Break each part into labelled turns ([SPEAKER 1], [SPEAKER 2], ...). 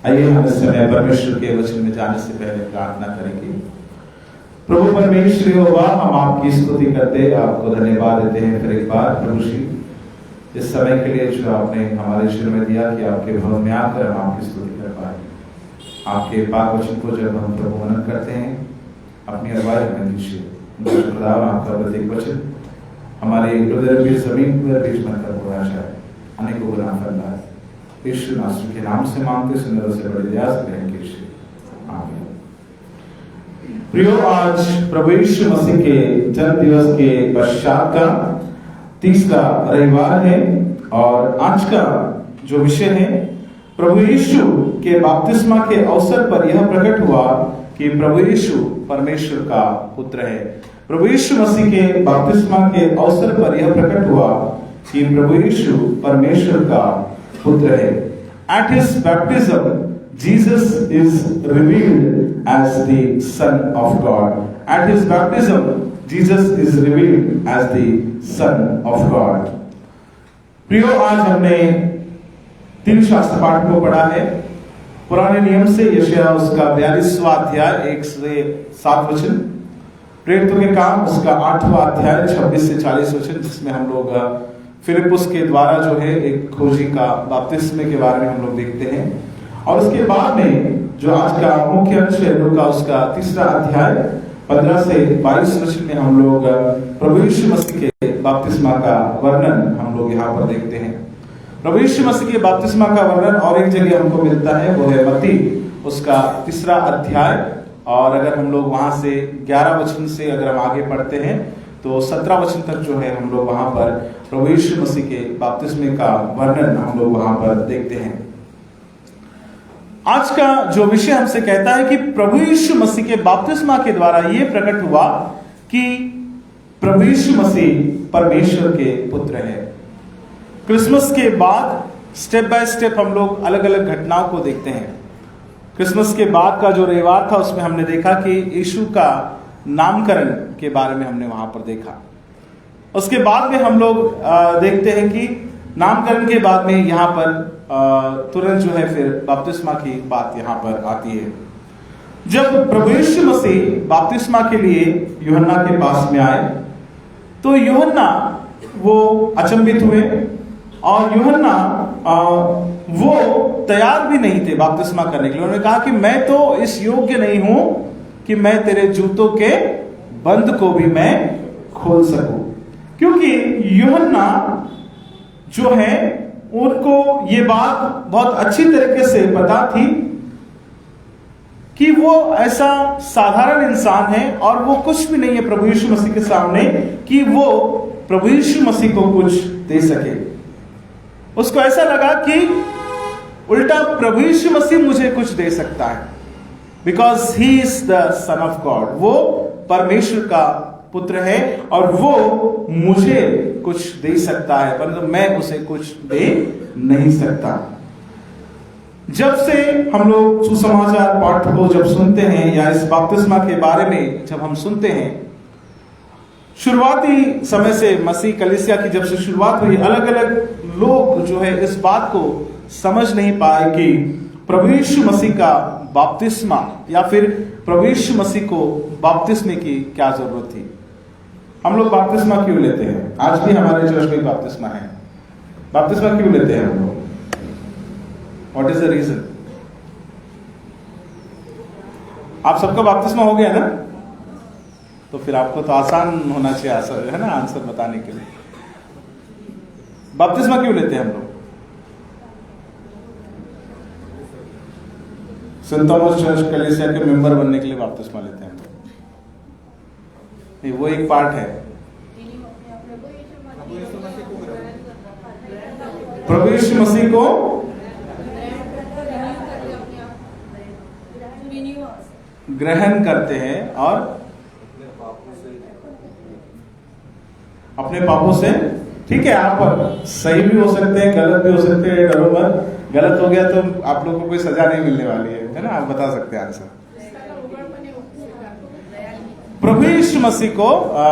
[SPEAKER 1] आइए हम इस समय परमेश्वर के वचन में जाने से पहले प्रार्थना करेंगे। प्रभु परमेश्वर यहोवा, हम आपकी स्तुति करते, आपको धन्यवाद देते हैं फिर एक बार प्रभु जी, इस समय के लिए जो आपने हमारे जीवन में दिया कि आपके भवन में आकर हम आपकी स्तुति कर पाए। आपके पाक वचन को जब हम प्रभु मनन करते हैं, अपनी अगुवाई हमें दीजिए। खुदावन, आपका प्रत्येक वचन हमारे हृदय की जमीन पर बीज बनकर बोला जाए, अनेकों गुना फलदार यीशु नासरी के नाम से मांगते, सुंदर से बड़े दया से ग्रहण कीजिए, आमीन। प्रियो, आज प्रभु यीशु मसीह के जन्म दिवस के पश्चात का तीसरा रविवार है और आज का जो विषय है, प्रभु यीशु के बपतिस्मा के अवसर पर यह प्रकट हुआ कि प्रभु यीशु परमेश्वर का पुत्र है। प्रभु यीशु मसीह के बपतिस्मा के अवसर पर यह प्रकट हुआ कि प्रभु यीशु परमेश्वर का पुत्र है। At his baptism, Jesus is revealed as the Son of God. At his baptism, Jesus is revealed as the Son of God. प्रियो, आज हमने 3 शास्त्र पाठ को पढ़ा है। पुराने नियम से यशायाह उसका 42वां अध्याय 1 से 7 वचन, प्रेरितों के काम उसका 8वां अध्याय 26 से 40 वचन, जिसमें हम लोग फिलिपुस के द्वारा जो है एक खोजी का बपतिस्मे के बारे में हम लोग देखते हैं। और उसके बाद में जो आज का मुख्य अंश है लूका उसका 3रा अध्याय 15 से 22 वचन में हम लोग प्रभु यीशु मसीह के बपतिस्मा का वर्णन हम लोग यहाँ पर देखते हैं। प्रभु यीशु मसीह के बपतिस्मा का वर्णन और एक जगह हमको मिलता है, वो है मत्ती उसका 3रा अध्याय, और अगर हम लोग वहां से 11 वचन से अगर हम आगे पढ़ते हैं तो 17 वचन तक जो है हम लोग वहां पर प्रभु यीशु मसीह के बपतिस्मे का वर्णन हम लोग वहां पर देखते हैं। आज का जो विषय हमसे कहता है कि प्रभु यीशु मसीह के बपतिस्मा के द्वारा ये प्रकट हुआ कि प्रभु यीशु मसीह परमेश्वर के पुत्र है। क्रिसमस के बाद स्टेप बाय स्टेप हम लोग अलग अलग घटनाओं को देखते हैं। क्रिसमस के बाद का जो रविवार था उसमें हमने देखा कि यीशु का नामकरण के बारे में हमने वहां पर देखा। उसके बाद में हम लोग देखते हैं कि नामकरण के बाद में यहाँ पर तुरंत जो है फिर बपतिस्मा की बात यहाँ पर आती है। जब प्रभु यीशु मसीह बपतिस्मा के लिए यूहन्ना के पास में आए तो यूहन्ना वो अचंभित हुए और यूहन्ना वो तैयार भी नहीं थे बपतिस्मा करने के लिए। उन्होंने कहा कि मैं तो इस योग्य नहीं हूं कि मैं तेरे जूतों के बंद को भी मैं खोल सकूं, क्योंकि यूहन्ना जो है उनको ये बात बहुत अच्छी तरीके से पता थी कि वो ऐसा साधारण इंसान है और वो कुछ भी नहीं है प्रभु यीशु मसीह के सामने कि वो प्रभु यीशु मसीह को कुछ दे सके। उसको ऐसा लगा कि उल्टा प्रभु यीशु मसीह मुझे कुछ दे सकता है, because he is the son of God. वो परमेश्वर का पुत्र है और वो मुझे कुछ दे सकता है, परंतु मैं उसे कुछ दे नहीं सकता। जब से हम लोग सुसमाचार पाठ को जब सुनते हैं या इस बपतिस्मा के बारे में जब हम सुनते हैं, शुरुआती समय से मसीह कलीसिया की जब से शुरुआत हुई, अलग अलग लोग जो है इस बात को समझ नहीं पाए कि प्रभु यीशु मसीह का बपतिस्मा या फिर प्रभु यीशु मसीह को बपतिस्मे की क्या जरूरत थी। हम लोग बपतिस्मा क्यों लेते हैं? आज भी हमारे चर्च में बपतिस्मा है। बपतिस्मा क्यों लेते हैं हम लोग? What is the reason? आप सबका बपतिस्मा हो गया ना, तो फिर आपको तो आसान होना चाहिए है ना आंसर बताने के लिए। बपतिस्मा क्यों लेते हैं हम लोग? सेंट थॉमस चर्च कलीसिया के मेंबर बनने के लिए बपतिस्मा लेते हैं। नहीं, वो एक पार्ट है। प्रभु यीशु मसीह को ग्रहण करते हैं और अपने पापों से, ठीक है, आप सही भी हो सकते हैं, गलत भी हो सकते हैं, डरो मत। गलत हो गया तो आप लोगों को कोई सजा नहीं मिलने वाली है ना, आप बता सकते हैं आंसर। प्रभू यीशु मसीह को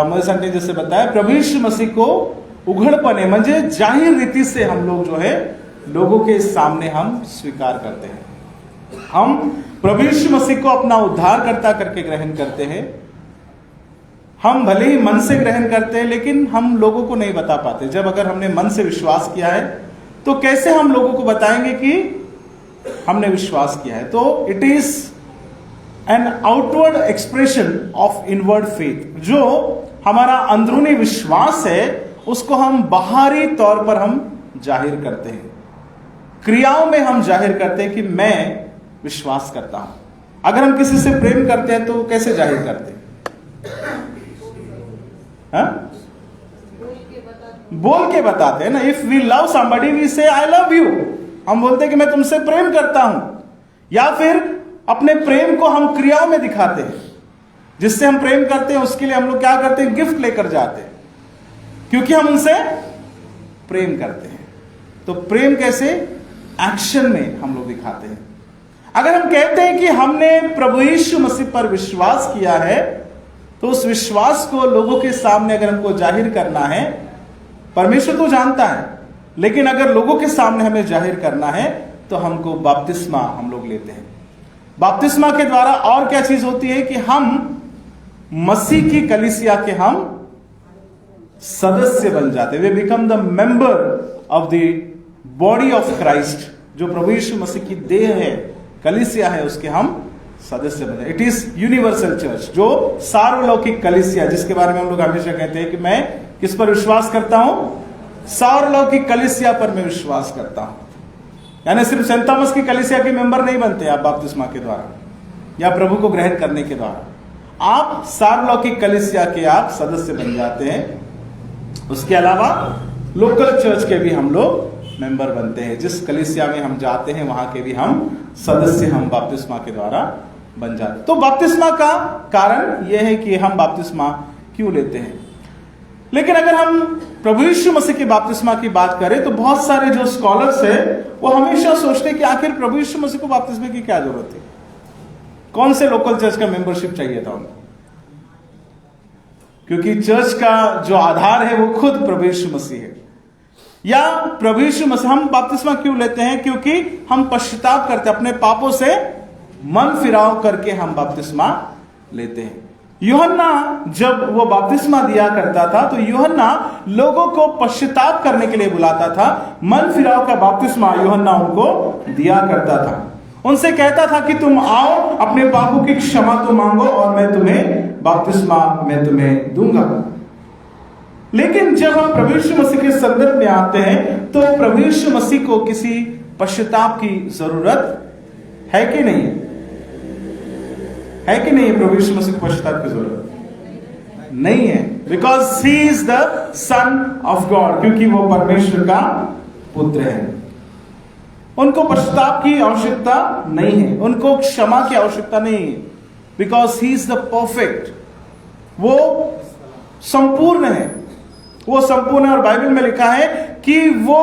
[SPEAKER 1] मोसेस जैसे बताया, प्रभु यीशु मसीह को उघड़पने म्हणजे जाहिर रीति से हम लोग जो है लोगों के सामने हम स्वीकार करते हैं। हम प्रभु यीशु मसीह को अपना उद्धारकर्ता करके ग्रहण करते हैं, हम भले ही मन से ग्रहण करते हैं, लेकिन हम लोगों को नहीं बता पाते। जब अगर हमने मन से विश्वास किया है तो कैसे हम लोगों को बताएंगे कि हमने विश्वास किया है? तो it is an outward expression of inward faith. जो हमारा अंदरूनी विश्वास है उसको हम बाहरी तौर पर हम जाहिर करते हैं, क्रियाओं में हम जाहिर करते हैं कि मैं विश्वास करता हूं। अगर हम किसी से प्रेम करते हैं तो कैसे जाहिर करते हैं? बोल के बताते हैं ना। If we love somebody we say I love you, हम बोलते हैं कि मैं तुमसे प्रेम करता हूं। या फिर अपने प्रेम को हम क्रियाओं में दिखाते हैं। जिससे हम प्रेम करते हैं उसके लिए हम लोग क्या करते हैं? गिफ्ट लेकर जाते हैं, क्योंकि हम उनसे प्रेम करते हैं। तो प्रेम कैसे? एक्शन में हम लोग दिखाते हैं। अगर हम कहते हैं कि हमने प्रभु यीशु मसीह पर विश्वास किया है, तो उस विश्वास को लोगों के सामने अगर हमको जाहिर करना है, परमेश्वर तो जानता है, लेकिन अगर लोगों के सामने हमें जाहिर करना है तो हमको बपतिस्मा हम लोग लेते हैं। बपतिस्मा के द्वारा और क्या चीज होती है कि हम मसीह की कलीसिया के हम सदस्य बन जाते हैं। वे become the member of the body of Christ. जो प्रभु यीशु मसीह की देह है, कलीसिया है, उसके हम सदस्य बन जाते। इट इज यूनिवर्सल चर्च, जो सार्वलौकिक कलीसिया, जिसके बारे में हम लोग हमेशा कहते हैं कि मैं किस पर विश्वास करता हूं? सार्वलौकिक कलीसिया पर मैं विश्वास करता हूं। यानी सिर्फ सेंट थॉमस की कलीसिया के मेंबर नहीं बनते आप बपतिस्मा के द्वारा या प्रभु को ग्रहण करने के द्वारा, आप सार्वलौकिक कलीसिया के आप सदस्य बन जाते हैं। उसके अलावा लोकल चर्च के भी हम लोग मेंबर बनते हैं। जिस कलीसिया में हम जाते हैं वहां के भी हम सदस्य हम बपतिस्मा के द्वारा बन जाते हैं। तो बपतिस्मा का कारण यह है कि हम बपतिस्मा क्यों लेते हैं। लेकिन अगर हम प्रभु यीशु मसीह के बपतिस्मा की बात करें तो बहुत सारे जो स्कॉलर्स हैं वो हमेशा सोचते हैं कि आखिर प्रभु यीशु मसीह को बपतिस्मा की क्या जरूरत है? कौन से लोकल चर्च का मेंबरशिप चाहिए था उनको? क्योंकि चर्च का जो आधार है वो खुद प्रभु यीशु मसीह है। या प्रभु यीशु मसीह, हम बपतिस्मा क्यों लेते हैं? क्योंकि हम पश्चाताप करते हैं, अपने पापों से मन फिराव करके हम बपतिस्मा लेते हैं। यूहन्ना जब वो बपतिस्मा दिया करता था तो यूहन्ना लोगों को पश्चाताप करने के लिए बुलाता था। मन फिराव का बपतिस्मा यूहन्ना उनको दिया करता था। उनसे कहता था कि तुम आओ, अपने पापों की क्षमा तो मांगो और मैं तुम्हें बपतिस्मा मैं तुम्हें दूंगा। लेकिन जब हम प्रभु यीशु मसीह के संदर्भ में आते हैं तो प्रभु यीशु मसीह को किसी पश्चाताप की जरूरत है कि नहीं है कि नहीं? प्रभु यीशु मसीह को पश्चाताप की जरूरत नहीं है, because he is the son of God, क्योंकि वो परमेश्वर का पुत्र है। उनको पश्चाताप की आवश्यकता नहीं है, उनको क्षमा की आवश्यकता नहीं है, because he is the perfect. वो संपूर्ण है, वो संपूर्ण है। और बाइबल में लिखा है कि वो,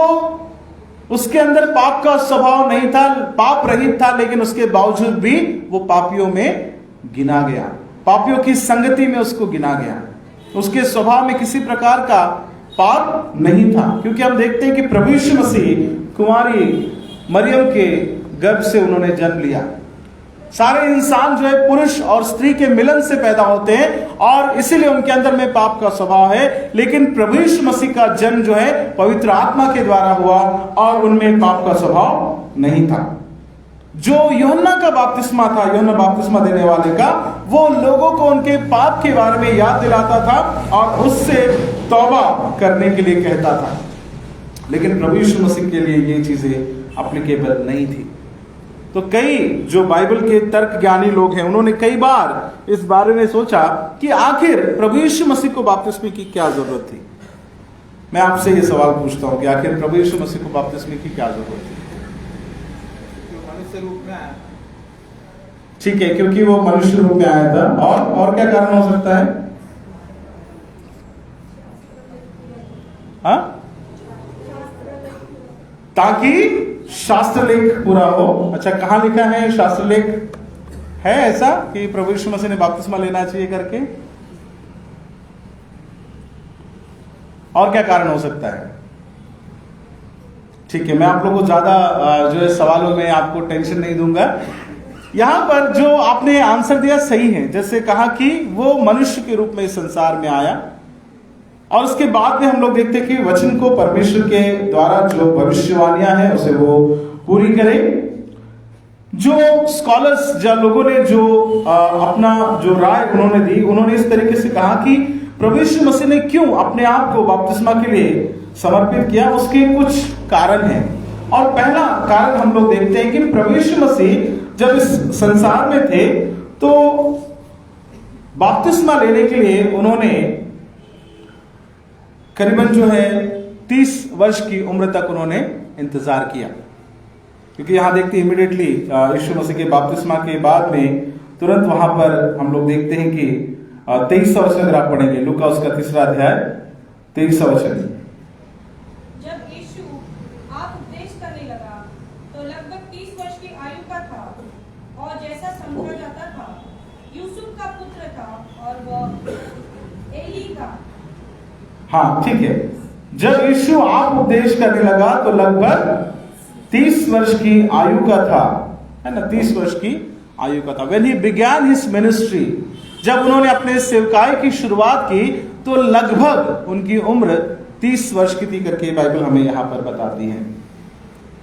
[SPEAKER 1] उसके अंदर पाप का स्वभाव नहीं था, पाप रहित था, लेकिन उसके बावजूद भी वो पापियों में गिना गया, पापियों की संगति में उसको गिना गया। उसके स्वभाव में किसी प्रकार का पाप नहीं था, क्योंकि हम देखते हैं कि प्रभु यीशु मसीह कुंवारी मरियम के गर्भ से उन्होंने जन्म लिया। सारे इंसान जो है पुरुष और स्त्री के मिलन से पैदा होते हैं और इसीलिए उनके अंदर में पाप का स्वभाव है। लेकिन प्रभु यीशु मसीह का जन्म जो है पवित्र आत्मा के द्वारा हुआ और उनमें पाप का स्वभाव नहीं था। जो यूहन्ना का बपतिस्मा था, यूहन्ना बपतिस्मा देने वाले का, वो लोगों को उनके पाप के बारे में याद दिलाता था और उससे तौबा करने के लिए कहता था। लेकिन प्रभु यीशु मसीह के लिए ये चीजें एप्लीकेबल नहीं थी। तो कई जो बाइबल के तर्क ज्ञानी लोग हैं उन्होंने कई बार इस बारे में सोचा कि आखिर प्रभु यीशु मसीह को बपतिस्मे की क्या जरूरत थी। मैं आपसे ये सवाल पूछता हूं कि आखिर प्रभु यीशु मसीह को बपतिस्मे की क्या जरूरत थी? मनुष्य रूप में आया, ठीक है, क्योंकि वो मनुष्य रूप में आया था। और क्या कारण हो सकता है? हाँ, ताकि शास्त्र लेख पूरा हो। अच्छा, कहां लिखा है शास्त्र लेख? है ऐसा कि प्रभु यीशु मसीह ने बपतिस्मा लेना चाहिए करके? और क्या कारण हो सकता है?
[SPEAKER 2] ठीक है, मैं आप लोगों को ज्यादा जो है सवालों में आपको टेंशन नहीं दूंगा। यहाँ पर जो आपने आंसर दिया सही है, जैसे कहा कि वो मनुष्य के रूप में इस संसार में आया, और उसके बाद में हम लोग देखते हैं कि वचन को परमेश्वर के द्वारा जो भविष्यवाणियां हैं उसे वो पूरी करे। जो स्कॉलर्स, जो लोगों ने जो अपना जो राय उन्होंने दी, उन्होंने इस तरीके से कहा कि प्रभु यीशु मसीह ने क्यों अपने आप को बपतिस्मा के लिए समर्पित किया, उसके कुछ कारण हैं। और पहला कारण हम लोग देखते हैं कि प्रभु यीशु मसीह जब इस संसार में थे तो बपतिस्मा लेने के लिए उन्होंने करीबन जो है 30 वर्ष की उम्र तक उन्होंने इंतजार किया, क्योंकि यहां देखते हैं इमीडिएटली यीशु मसीह के बपतिस्मा के बाद में तुरंत वहां पर हम लोग देखते हैं कि 23 वचन अगर आप पढ़ेंगे, लूका उसका 3 अध्याय 23 वचन।
[SPEAKER 3] जब यीशु आप उपदेश करने लगा तो लगभग 30 वर्ष की आयु का था, और जैसा समझा जाता था यूसुफ का पुत्र था, और वह एली का।
[SPEAKER 2] हाँ, ठीक है। जब यीशु आप उपदेश करने लगा तो लगभग 30 वर्ष की आयु का था, है ना, 30 वर्ष की आयु का था। When he began his ministry, जब उन्होंने अपने सेवकाई की शुरुआत की तो लगभग उनकी उम्र 30 वर्ष की थी करके बाइबल हमें यहां पर बताती है।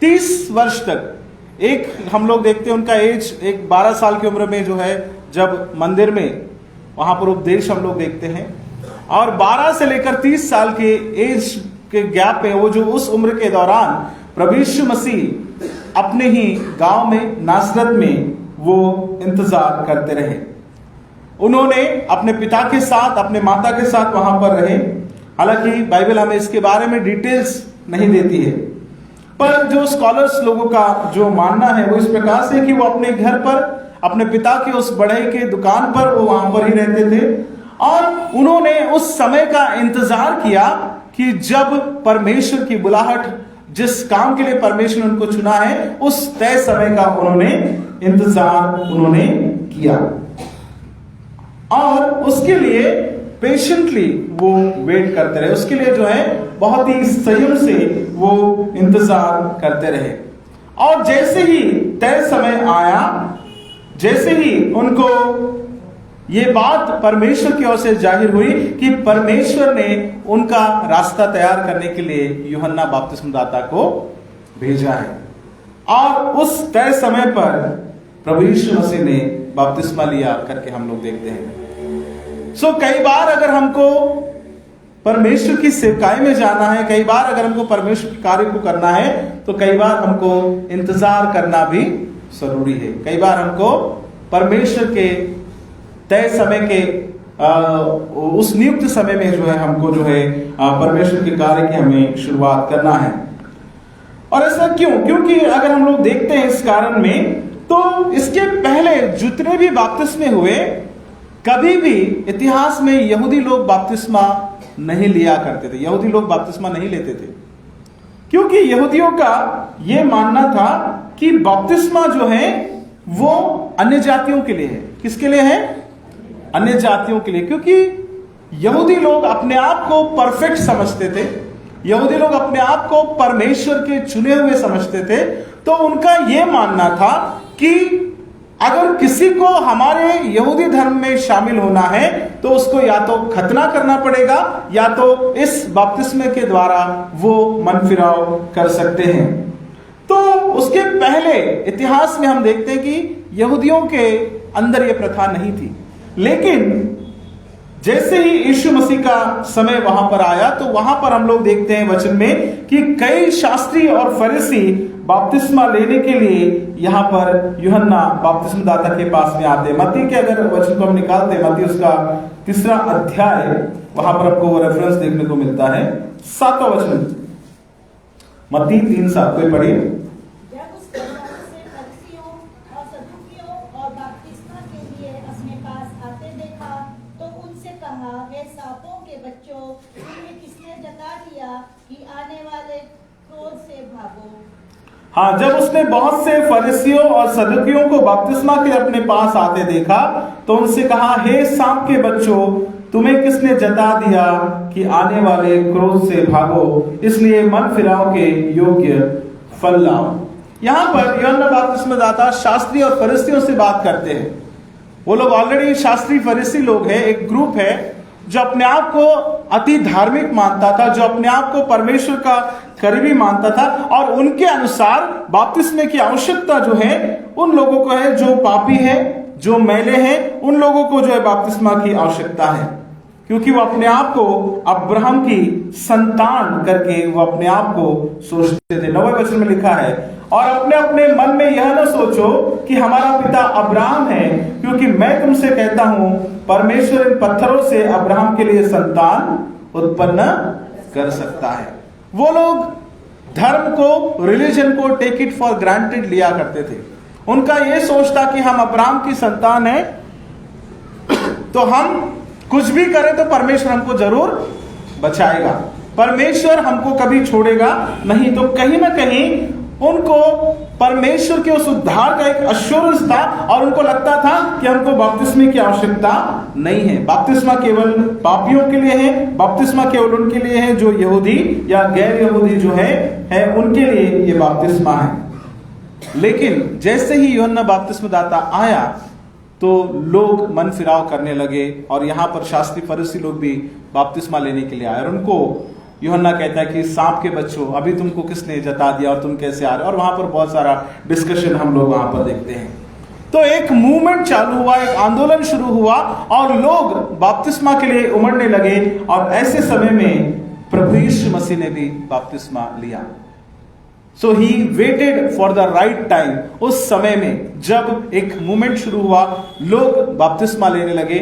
[SPEAKER 2] 30 वर्ष तक एक हम लोग देखते हैं उनका एज, एक 12 साल की उम्र में जो है जब मंदिर में वहां पर उपदेश हम लोग देखते हैं, और 12 से लेकर 30 साल के एज के गैप में वो जो उस उम्र के दौरान प्रभु यीशु मसीह अपने ही गांव में नासरत में वो इंतजार करते रहे। उन्होंने अपने पिता के साथ, अपने माता के साथ वहां पर रहे। हालांकि बाइबल हमें इसके बारे में डिटेल्स नहीं देती है, पर जो स्कॉलर्स लोगों का जो मानना है वो इस प्रकार से कि वो अपने घर पर, अपने पिता के उस बढ़ई के दुकान पर वो वहां पर ही रहते थे, और उन्होंने उस समय का इंतजार किया कि जब परमेश्वर की बुलाहट, जिस काम के लिए परमेश्वर ने उनको चुना है, उस तय समय का उन्होंने इंतजार उन्होंने किया, और उसके लिए पेशेंटली वो वेट करते रहे। उसके लिए जो है बहुत ही संयम से वो इंतजार करते रहे। और जैसे ही तय समय आया, जैसे ही उनको ये बात परमेश्वर की ओर से जाहिर हुई कि परमेश्वर ने उनका रास्ता तैयार करने के लिए यूहन्ना बपतिस्मदाता को भेजा है, और उस तय समय पर प्रभु यीशु मसीह ने बपतिस्मा लिया करके हम लोग देखते हैं। कई बार अगर हमको परमेश्वर की सेवकाई में जाना है, कई बार अगर हमको परमेश्वर के कार्य को करना है, तो कई बार हमको इंतजार करना भी जरूरी है। कई बार हमको परमेश्वर के तय समय के उस नियुक्त समय में जो है हमको जो है परमेश्वर के कार्य की हमें शुरुआत करना है। और ऐसा क्यों? क्योंकि अगर हम लोग देखते हैं इस कारण में, तो इसके पहले जितने भी बपतिस्मे हुए, कभी भी इतिहास में यहूदी लोग बपतिस्मा नहीं लिया करते थे। यहूदी लोग बपतिस्मा नहीं लेते थे, क्योंकि यहूदियों का यह मानना था कि बपतिस्मा जो है वो अन्य जातियों के लिए है। किसके लिए है? अन्य जातियों के लिए। क्योंकि यहूदी लोग अपने आप को परफेक्ट समझते थे, यहूदी लोग अपने आप को परमेश्वर के चुने हुए समझते थे। तो उनका यह मानना था कि अगर किसी को हमारे यहूदी धर्म में शामिल होना है तो उसको या तो खतना करना पड़ेगा, या तो इस बपतिस्मे के द्वारा वो मन फिराव कर सकते हैं। तो उसके पहले इतिहास में हम देखते हैं कि यहूदियों के अंदर यह प्रथा नहीं थी। लेकिन जैसे ही यीशु मसीह का समय वहां पर आया, तो वहां पर हम लोग देखते हैं वचन में कि कई शास्त्री और फरीसी बपतिस्मा लेने के लिए यहां पर यूहन्ना बपतिस्मदाता के पास में आते हैं। मत्ती के अगर वचन को हम निकालते हैं, मत्ती उसका 3 अध्याय, वहां पर आपको वो रेफरेंस देखने को मिलता है। 7वां वचन, मत्ती 3:7, कोई पढ़िए। हाँ, जब उसने बहुत से फरीसियों और सदुकियों को बपतिस्मा के अपने पास आते देखा तो उनसे कहा, हे सांप के बच्चों, तुम्हें किसने जता दिया कि आने वाले क्रोध से भागो, इसलिए मन फिराओ के योग्य फल लाओ। यहां पर यूहन्ना बपतिस्मदाता शास्त्री और फरीसियों से बात करते हैं। वो लोग ऑलरेडी शास्त्री फरीसी लोग हैं, एक ग्रुप है जो अपने आप को अति धार्मिक मानता था, जो अपने आप को परमेश्वर का करीबी मानता था, और उनके अनुसार बपतिस्मे की आवश्यकता जो है उन लोगों को है जो पापी है, जो मैले हैं, उन लोगों को जो है बपतिस्मा की आवश्यकता है, क्योंकि वो अपने आप को अब्राहम की संतान करके वो अपने आप को सोचते थे। 9वें वचन में लिखा है, और अपने अपने मन में यह न सोचो कि हमारा पिता अब्राहम है, क्योंकि मैं तुमसे कहता हूं परमेश्वर इन पत्थरों से अब्राहम के लिए संतान उत्पन्न कर सकता है। वो लोग धर्म को, रिलीजन को टेक इट फॉर ग्रांटेड लिया करते थे। उनका यह सोच था कि हम अब्राहम की संतान है तो हम कुछ भी करें तो परमेश्वर हमको जरूर बचाएगा, परमेश्वर हमको कभी छोड़ेगा नहीं। तो कहीं ना कहीं उनको परमेश्वर के उस उद्धार का एक अश्योरेंस था, और उनको लगता था कि हमको बपतिस्मे की आवश्यकता नहीं है। बपतिस्मा केवल पापियों के लिए है, बपतिस्मा केवल उनके लिए है जो यहूदी या गैर यहूदी जो है उनके लिए ये बपतिस्मा है। लेकिन जैसे ही यूहन्ना बपतिस्मदाता आया तो लोग मन फिराव करने लगे, और यहां पर शास्त्री फरीसी लोग भी बपतिस्मा लेने के लिए आए, और उनको यूहन्ना कहता है कि सांप के बच्चों, अभी तुमको किसने जता दिया और तुम कैसे आ रहे हो, और वहां पर बहुत सारा डिस्कशन हम लोग वहां पर देखते हैं। तो एक मूवमेंट चालू हुआ, एक आंदोलन शुरू हुआ, और लोग बपतिस्मा के लिए उमड़ने लगे, और ऐसे समय में प्रभु यीशु मसीह ने भी बपतिस्मा लिया। So he waited for the right time. उस समय में जब एक मूवमेंट शुरू हुआ, लोग बपतिस्मा लेने लगे,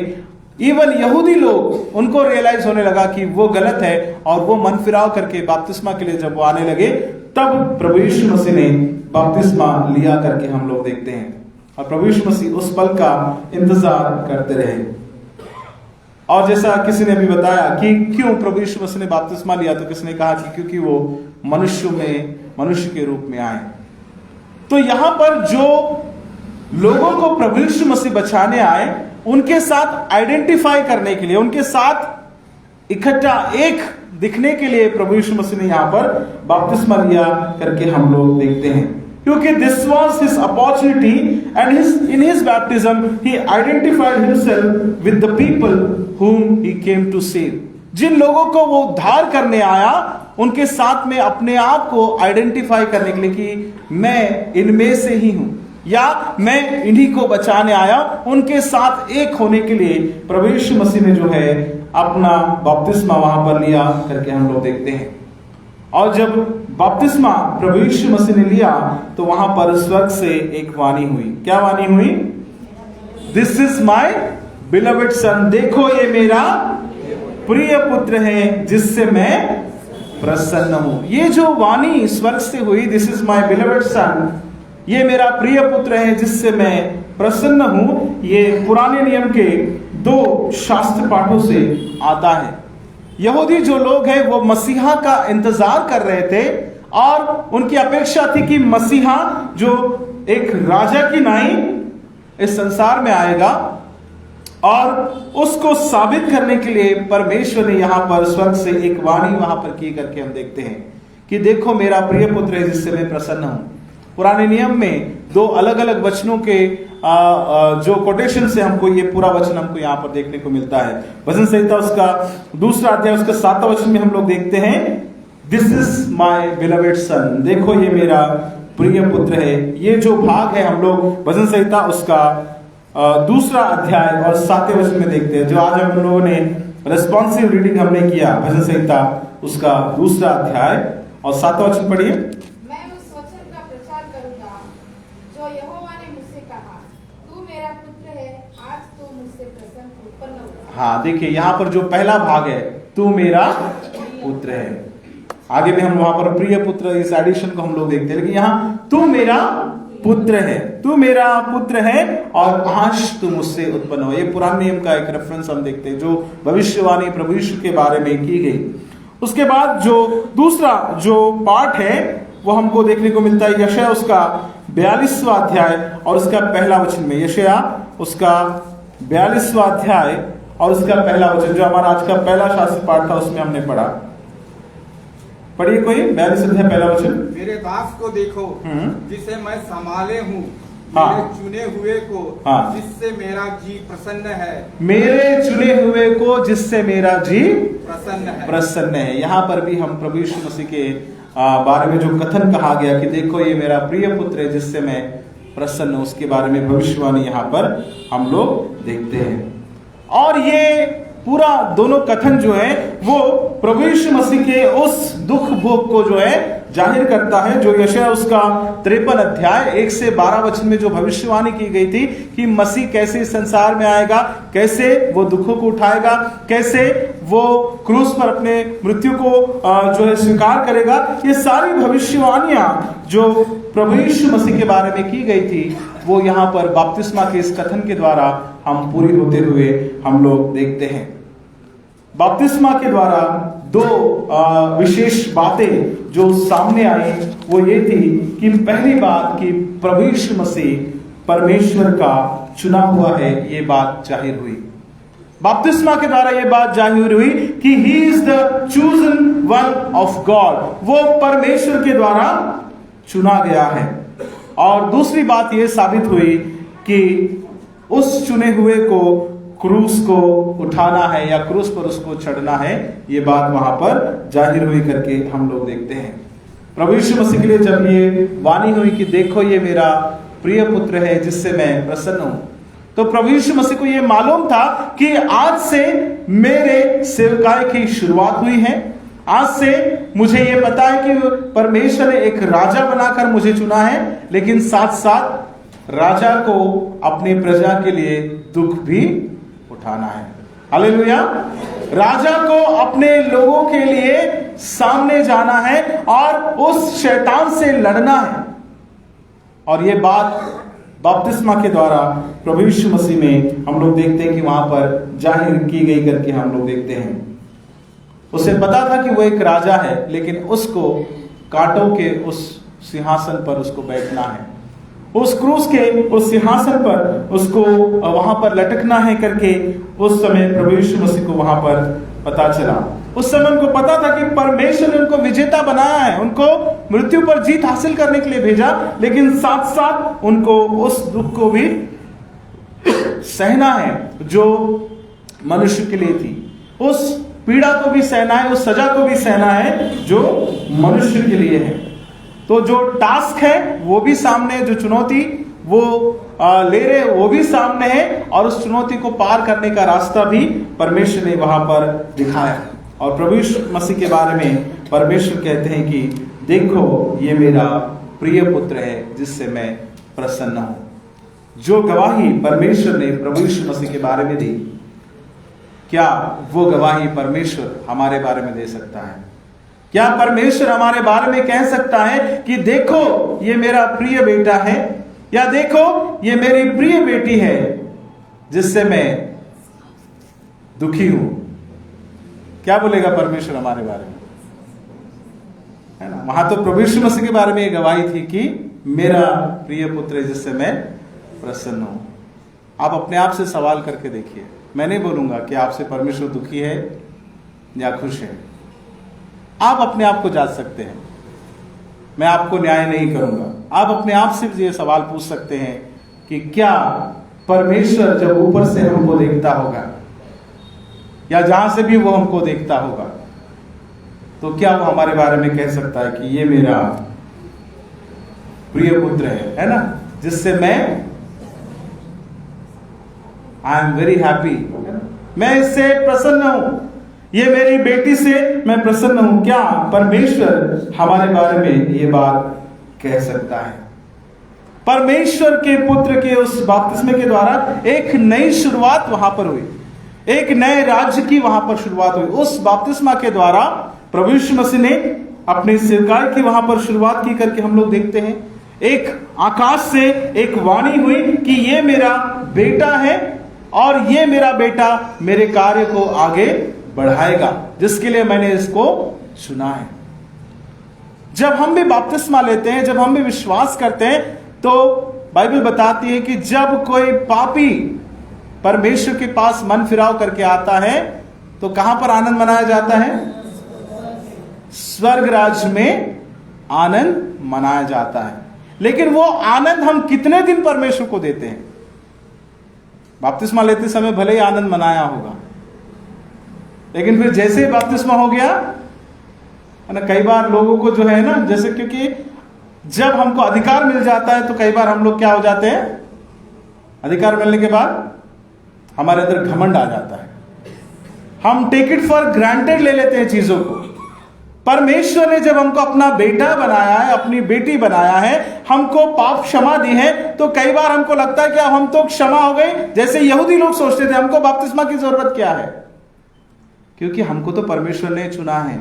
[SPEAKER 2] इवन यहूदी लोग, उनको रियलाइज होने लगा कि वो गलत है, और वो मन फिराव करके बपतिस्मा के लिए जब वो आने लगे, तब प्रभु यीशु मसीह ने बपतिस्मा लिया करके हम लोग देखते हैं। और प्रभु यीशु मसीह उस पल का इंतजार करते रहे। और जैसा किसी ने भी बताया कि क्यों प्रभु यीशु मसीह ने बपतिस्मा लिया, तो किसी ने कहा कि क्योंकि वो मनुष्य के रूप में आए। तो यहां पर जो लोगों को प्रभु यीशु मसीह बचाने आए, उनके साथ आइडेंटिफाई करने के लिए, उनके साथ इकट्ठा एक दिखने के लिए प्रभु यीशु मसीह ने यहां पर बपतिस्मा लिया करके हम लोग देखते हैं। क्योंकि this was his opportunity, and in his baptism he identified himself with the people whom he came to save। जिन लोगों को वो उद्धार करने आया, उनके साथ में अपने आप को आइडेंटिफाई करने के लिए कि मैं इनमें से ही हूं, या मैं इन्हीं को बचाने आया, उनके साथ एक होने के लिए प्रभु यीशु मसीह ने जो है अपना बपतिस्मा वहां पर लिया करके हम लोग देखते हैं। और जब बपतिस्मा प्रभु यीशु मसीह ने लिया, तो वहां पर स्वर्ग से एक वाणी हुई। क्या वाणी हुई? दिस इज माई बिलवेड सन, देखो ये मेरा प्रिय पुत्र है जिससे मैं प्रसन्न हूं। ये जो वाणी स्वर्ग से हुई, दिस इज माई बिलवेड सन, ये मेरा प्रिय पुत्र है जिससे मैं प्रसन्न हूं, ये पुराने नियम के 2 शास्त्र पाठों से आता है। यहूदी जो लोग हैं वो मसीहा का इंतजार कर रहे थे, और उनकी अपेक्षा थी कि मसीहा जो एक राजा की नाई इस संसार में आएगा, और उसको साबित करने के लिए परमेश्वर ने यहां पर स्वर्ग से एक वाणी वहां पर की करके हम देखते हैं कि देखो मेरा प्रिय पुत्र है जिससे मैं प्रसन्न हूं। पुराने नियम में 2 अलग अलग वचनों के जो कोटेशन से हमको ये पूरा वचन हमको यहाँ पर देखने को मिलता है। भजन संहिता उसका 2रा अध्याय उसका 7वां वचन में हम लोग देखते हैं, दिस इज माय बिलवेड सन, देखो ये मेरा प्रिय पुत्र है। ये जो भाग है हम लोग भजन संहिता उसका 2रा अध्याय और 7वें वचन में देखते हैं, जो आज हम लोगों ने रेस्पॉन्सिव रीडिंग हमने किया। भजन संहिता उसका 2रा अध्याय और 7वां वचन पढ़िए।
[SPEAKER 4] मैं उस वचन का प्रचार करूंगा जो यहोवा ने मुझसे कहा, तू मेरा पुत्र है, आज तू मुझसे प्रसन्न उत्पन्न हुआ।
[SPEAKER 2] हाँ, देखिए यहाँ पर जो पहला भाग है, तू मेरा पुत्र है। आगे में हम वहां पर प्रिय पुत्र, इस एडिशन को हम लोग देखते हैं, लेकिन यहाँ तू मेरा पुत्र है, तू मेरा पुत्र है और आज तू मुझसे उत्पन्न हो। ये पुराने नियम का एक रेफरेंस हम देखते हैं, जो भविष्यवाणी प्रभु यीशु के बारे में की गई। उसके बाद जो दूसरा जो पार्ट है वो हमको देखने को मिलता है यशायाह उसका 42वां अध्याय और उसका पहला वचन में। यशायाह उसका 42वां अध्याय और उसका पहला वचन जो हमारा आज का पहला शास्त्र पाठ था उसमें हमने पढ़ा। पढ़िए कोई 42 अध्याय पहला वचन।
[SPEAKER 5] मेरे दास को देखो जिसे मैं संभाले हूँ,
[SPEAKER 2] हाँ।
[SPEAKER 5] मेरे चुने हुए को
[SPEAKER 2] हाँ।
[SPEAKER 5] जिससे मेरा जी प्रसन्न है,
[SPEAKER 2] मेरे चुने हुए को जिससे मेरा जी
[SPEAKER 5] प्रसन्न है।
[SPEAKER 2] यहाँ पर भी हम प्रभु यीशु मसीह के बारे में जो कथन कहा गया कि देखो ये मेरा प्रिय पुत्र है जिससे मैं प्रसन्न हूं, उसके बारे में भविष्यवाणी यहाँ पर हम लोग देखते हैं। और ये पूरा दोनों कथन जो है वो प्रभु यीशु मसीह के उस दुख भोग को जो है जाहिर करता है, जो यशायाह उसका 53 अध्याय 1 से 12 वचन में जो भविष्यवाणी की गई थी कि मसीह कैसे इस संसार में आएगा, कैसे वो दुखों को उठाएगा, कैसे वो क्रूस पर अपने मृत्यु को जो है स्वीकार करेगा। ये सारी भविष्यवाणियां जो प्रभु यीशु मसीह के बारे में की गई थी वो यहाँ पर बपतिस्मा के इस कथन के द्वारा हम पूरी होते हुए हम लोग देखते हैं। बपतिस्मा के द्वारा दो विशेष बातें जो सामने आई वो ये थी कि पहली बात कि प्रभु यीशु मसीह परमेश्वर का चुना हुआ है, ये बात जाहिर हुई। बपतिस्मा के द्वारा ये बात जाहिर हुई कि he is the chosen one of God, वो परमेश्वर के द्वारा चुना गया है। और दूसरी बात ये साबित हुई कि उस चुने हुए को क्रूस को उठाना है या क्रूस पर उसको चढ़ना है, ये बात वहां पर जाहिर हुई करके हम लोग देखते हैं। प्रभु यीशु मसीह के लिए जब ये वाणी हुई कि देखो ये मेरा प्रिय पुत्र है जिससे मैं प्रसन्न हूं, तो प्रभु यीशु मसीह को ये मालूम था कि आज से मेरे सेवकाई की शुरुआत हुई है। आज से मुझे ये पता है कि परमेश्वर ने एक राजा बनाकर मुझे चुना है, लेकिन साथ साथ राजा को अपनी प्रजा के लिए दुख भी उठाना है। हालेलुया। राजा को अपने लोगों के लिए सामने जाना है और उस शैतान से लड़ना है। और ये बात बपतिस्मा के द्वारा प्रभु यीशु मसीह में हम लोग देखते हैं कि वहां पर जाहिर की गई करके हम लोग देखते हैं। उसे पता था कि वो एक राजा है, लेकिन उसको कांटों के उस सिंहासन पर उसको बैठना है, उस क्रूस के उस सिंहासन पर उसको वहां पर लटकना है करके उस समय प्रभु यीशु मसीह को वहां पर पता चला। उस समय उनको पता था कि परमेश्वर ने उनको विजेता बनाया है, उनको मृत्यु पर जीत हासिल करने के लिए भेजा, लेकिन साथ साथ उनको उस दुख को भी सहना है जो मनुष्य के लिए थी, उस पीड़ा को भी सहना है, उस सजा को भी सहना है जो मनुष्य के लिए है। तो जो टास्क है वो भी सामने, जो चुनौती वो ले रहे वो भी सामने है, और उस चुनौती को पार करने का रास्ता भी परमेश्वर ने वहां पर दिखाया। और प्रभु यीशु मसीह के बारे में परमेश्वर कहते हैं कि देखो ये मेरा प्रिय पुत्र है जिससे मैं प्रसन्न हूं। जो गवाही परमेश्वर ने प्रभु यीशु मसीह के बारे में दी, क्या वो गवाही परमेश्वर हमारे बारे में दे सकता है? क्या परमेश्वर हमारे बारे में कह सकता है कि देखो ये मेरा प्रिय बेटा है, या देखो ये मेरी प्रिय बेटी है जिससे मैं दुखी हूं? क्या बोलेगा परमेश्वर हमारे बारे में? है ना? वहां तो प्रभु यीशु मसीह के बारे में ये गवाही थी कि मेरा प्रिय पुत्र है जिससे मैं प्रसन्न हूं। आप अपने आप से सवाल करके देखिए। मैं नहीं बोलूंगा कि आपसे परमेश्वर दुखी है या खुश है। आप अपने आप को जांच सकते हैं, मैं आपको न्याय नहीं करूंगा। आप अपने आप से ये सवाल पूछ सकते हैं कि क्या परमेश्वर जब ऊपर से हमको देखता होगा या जहां से भी वो हमको देखता होगा, तो क्या वो हमारे बारे में कह सकता है कि ये मेरा प्रिय पुत्र है ना, जिससे मैं आई एम वेरी हैप्पी, मैं इससे प्रसन्न हूं, ये मेरी बेटी से मैं प्रसन्न हूं। क्या परमेश्वर हमारे बारे में ये बात कह सकता है? परमेश्वर के पुत्र के उस बपतिस्मे के द्वारा एक नई शुरुआत वहां पर हुई, एक नए राज्य की वहां पर शुरुआत हुई। उस बपतिस्मा के द्वारा प्रभु यीशु मसीह ने अपने सेवकाई की वहां पर शुरुआत की करके हम लोग देखते हैं। एक आकाश से एक वाणी हुई कि ये मेरा बेटा है और ये मेरा बेटा मेरे कार्य को आगे बढ़ाएगा, जिसके लिए मैंने इसको चुना है। जब हम भी बपतिस्मा लेते हैं, जब हम भी विश्वास करते हैं, तो बाइबल बताती है कि जब कोई पापी परमेश्वर के पास मन फिराव करके आता है तो कहां पर आनंद मनाया जाता है? स्वर्ग राज्य में आनंद मनाया जाता है। लेकिन वो आनंद हम कितने दिन परमेश्वर को देते हैं? बपतिस्मा लेते समय भले ही आनंद मनाया होगा, लेकिन फिर जैसे ही बपतिस्मा हो गया है ना, कई बार लोगों को जो है ना, जैसे क्योंकि जब हमको अधिकार मिल जाता है तो कई बार हम लोग क्या हो जाते हैं, अधिकार मिलने के बाद हमारे अंदर घमंड आ जाता है, हम टेक इट फॉर ग्रांटेड ले लेते हैं चीजों को। परमेश्वर ने जब हमको अपना बेटा बनाया है, अपनी बेटी बनाया है, हमको पाप क्षमा दी है, तो कई बार हमको लगता है कि अब हम तो क्षमा हो गए। जैसे यहूदी लोग सोचते थे हमको बपतिस्मा की जरूरत क्या है, क्योंकि हमको तो परमेश्वर ने चुना है,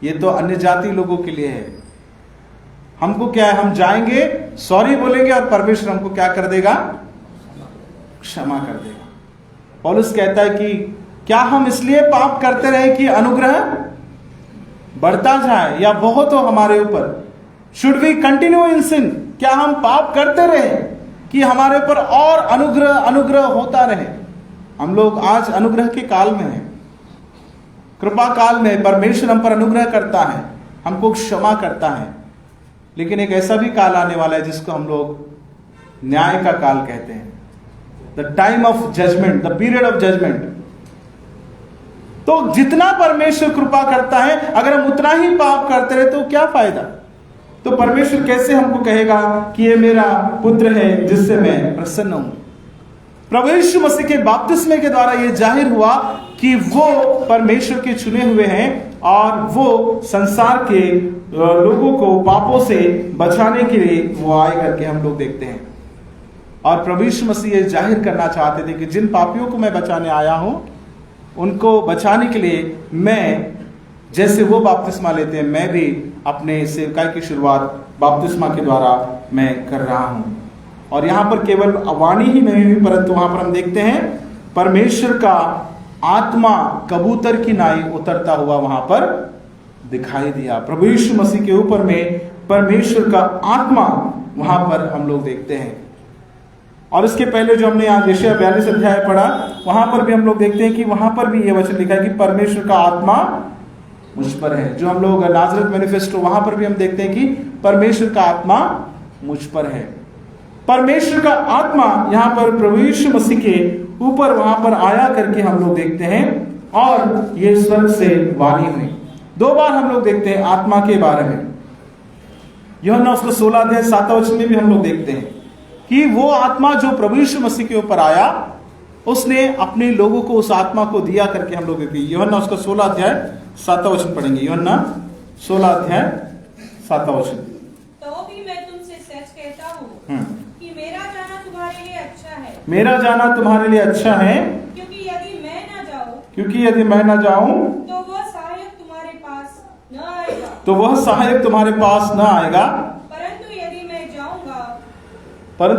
[SPEAKER 2] ये तो अन्य जाति लोगों के लिए है। हमको क्या है, हम जाएंगे, सॉरी बोलेंगे और परमेश्वर हमको क्या कर देगा, क्षमा कर देगा। पौलुस कहता है कि क्या हम इसलिए पाप करते रहे कि अनुग्रह बढ़ता जाए या बहुत हो हमारे ऊपर? शुड वी कंटिन्यू इन सिन? क्या हम पाप करते रहे कि हमारे ऊपर और अनुग्रह होता रहे? हम लोग आज अनुग्रह के काल में हैं, कृपा काल में। परमेश्वर हम पर अनुग्रह करता है, हमको क्षमा करता है, लेकिन एक ऐसा भी काल आने वाला है जिसको हम लोग न्याय का काल कहते हैं, the time of judgement, the period of judgement. तो जितना परमेश्वर कृपा करता है, अगर हम उतना ही पाप करते रहे तो क्या फायदा? तो परमेश्वर कैसे हमको कहेगा कि ये मेरा पुत्र है जिससे मैं प्रसन्न हूं? प्रभु यीशु मसीह के बपतिस्मे के द्वारा यह जाहिर हुआ कि वो परमेश्वर के चुने हुए हैं और वो संसार के लोगों को पापों से बचाने के लिए वो आए करके हम लोग देखते हैं। और प्रभु यीशु मसीह ये जाहिर करना चाहते थे कि जिन पापियों को मैं बचाने आया हूं, उनको बचाने के लिए मैं, जैसे वो बपतिस्मा लेते हैं, मैं भी अपने सेवकाई की शुरुआत बपतिस्मा के द्वारा मैं कर रहा हूं। और यहां पर केवल वाणी ही नहीं हुई, परंतु वहां पर हम देखते हैं परमेश्वर का आत्मा कबूतर की नाई उतरता हुआ वहां पर दिखाई दिया। प्रभु यीशु मसीह के ऊपर में परमेश्वर का आत्मा वहां पर हम लोग देखते हैं। और इसके पहले जो हमने आज यशायाह 42 अध्याय पढ़ा, वहां पर भी हम लोग देखते हैं कि वहां पर भी यह वचन लिखा है कि परमेश्वर का आत्मा मुझ पर है। जो हम लोग नाजरत मैनिफेस्टो, वहां पर भी हम देखते हैं कि परमेश्वर का आत्मा मुझ पर है। परमेश्वर का आत्मा यहां पर प्रभु यीशु मसीह के ऊपर वहां पर आया करके हम लोग देखते हैं, और ये स्वर्ग से वाणी हुई। 2 बार हम लोग देखते हैं आत्मा के बारे में। यूहन्ना उसका 16 अध्याय 7 वचन में भी हम लोग देखते हैं कि वो आत्मा जो प्रभु यीशु मसीह के ऊपर आया, उसने अपने लोगों को उस आत्मा को दिया करके हम लोग देखते हैं। यूहन्ना उसका 16 अध्याय 7 वचन पढ़ेंगे। यूहन्ना 16 अध्याय 7 वचन।
[SPEAKER 3] तो भी मैं तुमसे सच कहता हूँ कि मेरा जाना तुम्हारे लिए अच्छा है।
[SPEAKER 2] मेरा जाना तुम्हारे लिए अच्छा है,
[SPEAKER 3] क्योंकि यदि
[SPEAKER 2] मैं न जाऊं
[SPEAKER 3] तो वह सहायक तुम्हारे पास न आएगा।
[SPEAKER 2] तो वह सहायक तुम्हारे पास न आएगा,
[SPEAKER 3] परंतु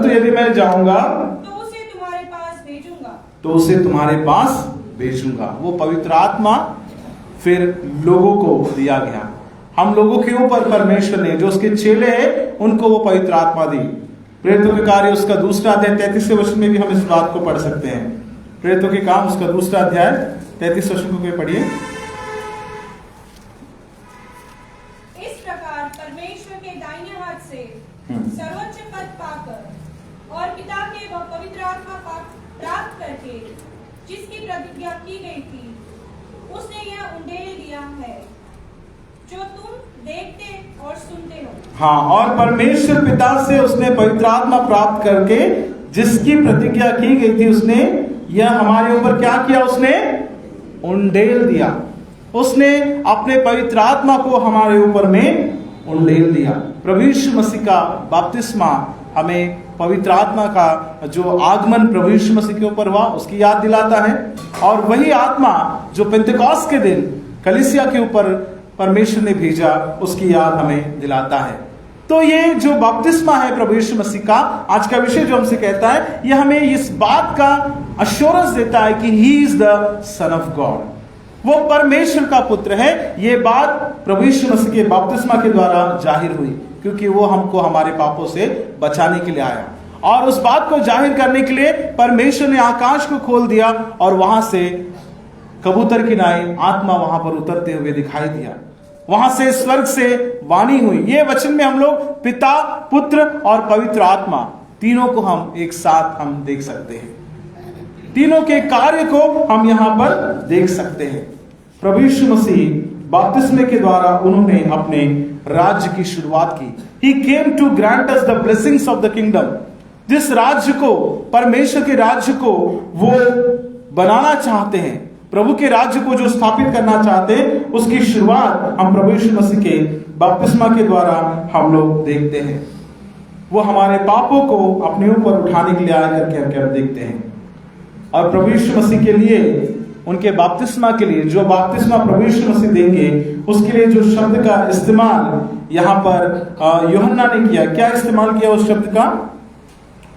[SPEAKER 3] यदि मैं जाऊंगा तो उसे
[SPEAKER 2] तुम्हारे पास भेजूंगा। वो पवित्र आत्मा फिर लोगों को दिया गया। हम लोगों के ऊपर परमेश्वर ने, जो उसके चेले हैं, उनको वो पवित्र आत्मा दी। प्रेरितों के कार्य उसका 2 अध्याय 33 वचन में भी हम इस बात को पढ़ सकते हैं। प्रेरितों के काम उसका 2 अध्याय 33 वचन को पढ़िए।
[SPEAKER 3] इस प्रकार परमेश्वर के दाहिने हाथ से सर्वोच्च पद पाकर और पिता के वह पवित्र आत्मा प्राप्त करके जिसकी प्रतिज्ञा की गई थी, उसने यह उंडेल दिया है जो तुम देखते और सुनते हो।
[SPEAKER 2] हाँ, और परमेश्वर पिता से उसने पवित्र आत्मा प्राप्त करके जिसकी प्रतिज्ञा की गई थी, उसने यह हमारे ऊपर क्या किया? उसने उंडेल दिया। उसने अपने पवित्र आत्मा को हमारे ऊपर में उंडेल दिया। प्रभु यीशु मसीह का बपतिस्मा हमें पवित्र आत्मा का जो आगमन प्रभु यीशु मसीह के ऊपर हुआ उसकी याद दिलाता है, और वही आत्मा जो पेंतेकोस्त के दिन कलीसिया के ऊपर परमेश्वर ने भेजा उसकी याद हमें दिलाता है। तो ये जो बपतिस्मा है प्रभु यीशु मसीह का, आज का विषय जो हमसे कहता है, यह हमें इस बात का अश्योरेंस देता है कि he is the son of God, वो परमेश्वर का पुत्र है। ये बात प्रभु यीशु मसीह के बपतिस्मा के द्वारा जाहिर हुई, क्योंकि वो हमको हमारे पापों से बचाने के लिए आया। और उस बात को जाहिर करने के लिए परमेश्वर ने आकाश को खोल दिया और वहां से कबूतर की नाई आत्मा वहां पर उतरते हुए दिखाई दिया। वहां से स्वर्ग से वाणी हुई। ये वचन में हम लोग पिता, पुत्र और पवित्र आत्मा तीनों को हम एक साथ हम देख सकते हैं। तीनों के कार्य को हम यहां पर देख सकते हैं। प्रभु यीशु मसीह बपतिस्मे के द्वारा उन्होंने अपने राज्य की शुरुआत की। He came to grant us the blessings of the kingdom। जिस राज्य को, परमेश्वर के राज्य को वो बनाना चाहते हैं, प्रभु के राज्य को जो स्थापित करना चाहते हैं, उसकी शुरुआत हम प्रभु यीशु मसीह के बपतिस्मा के द्वारा हम लोग देखते हैं। वो हमारे पापों को अपने ऊपर उठाने के लिए आया करके हम देखते हैं। और प्रभु यीशु मसीह के लिए, उनके बपतिस्मा के लिए, जो बपतिस्मा प्रभु यीशु मसीह देंगे, उसके लिए जो शब्द का इस्तेमाल यहां पर यूहन्ना ने किया, क्या इस्तेमाल किया उस शब्द का?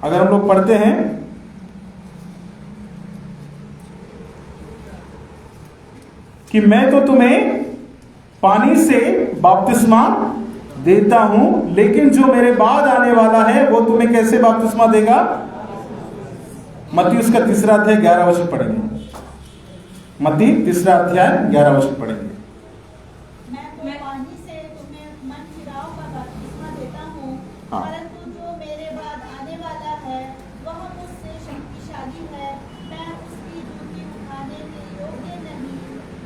[SPEAKER 2] अगर हम लोग पढ़ते हैं, कि मैं तो तुम्हें पानी से बपतिस्मा देता हूं, लेकिन जो मेरे बाद आने वाला है वो तुम्हें कैसे बपतिस्मा देगा? मत्ती उसका 3 अध्याय 11 वचन पढ़ेंगे। मत्ती 3 अध्याय 11 वचन पढ़ेंगे।
[SPEAKER 6] मैं तो पानी से तुम्हें मन फिराव का बपतिस्मा देता हूँ,
[SPEAKER 2] हाँ।
[SPEAKER 6] परंतु जो मेरे बाद आने वाला है वह मुझसे शक्तिशाली है। मैं उसकी जूती उठाने के योग्य नहीं।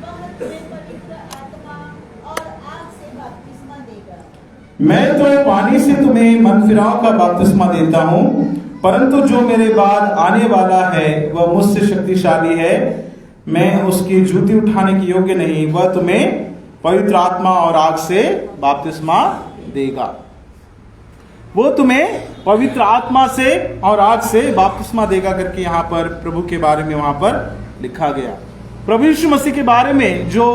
[SPEAKER 6] वह तुम्हें पवित्र आत्मा और आग से बपतिस्मा देगा।
[SPEAKER 2] मैं तो पानी से तुम्हें मन फिराव का बपतिस्मा देता हूं, परंतु जो मेरे बाद आने वाला है वह मुझसे शक्तिशाली है। मैं उसकी जूती उठाने की योग्य नहीं। वह तुम्हें पवित्र आत्मा और आग से बपतिस्मा देगा। वो तुम्हें पवित्र आत्मा से और आग से बपतिस्मा देगा करके यहाँ पर प्रभु के बारे में वहां पर लिखा गया। प्रभु यीशु मसीह के बारे में जो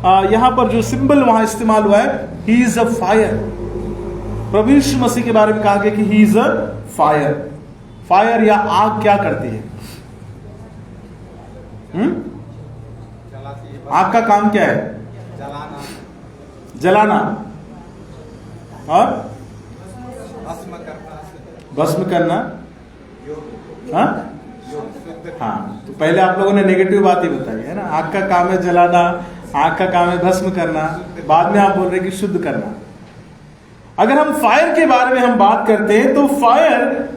[SPEAKER 2] यहाँ पर जो सिंबल वहां इस्तेमाल हुआ है, ही इज अ फायर। प्रभु यीशु मसीह के बारे में कहा गया कि he is a fire. Fire या आग क्या करती है? आग का काम क्या है? जलाना और भस्म करना। हाँ, तो पहले आप लोगों ने नेगेटिव बात ही बताई है ना। आग का काम है जलाना, आग का काम है भस्म करना, बाद में आप बोल रहे कि शुद्ध करना। अगर हम फायर के बारे में हम बात करते हैं तो fire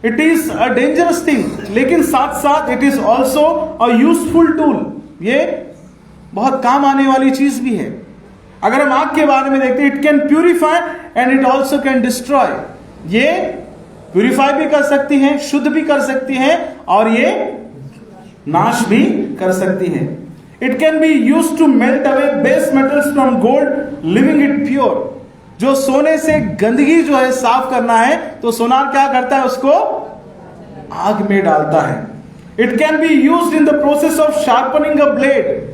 [SPEAKER 2] it is a dangerous thing, लेकिन साथ साथ it is also a useful tool. ये बहुत काम आने वाली चीज भी है। अगर हम आग के बारे में देखते हैं, it can purify and it also can destroy. ये प्यूरिफाई भी कर सकती है, शुद्ध भी कर सकती है और ये नाश भी कर सकती है। It can be used to melt away base metals from gold, leaving it pure. जो सोने से गंदगी जो है साफ करना है, तो सोनार क्या करता है? उसको आग में डालता है। It can be used in the process of sharpening a blade.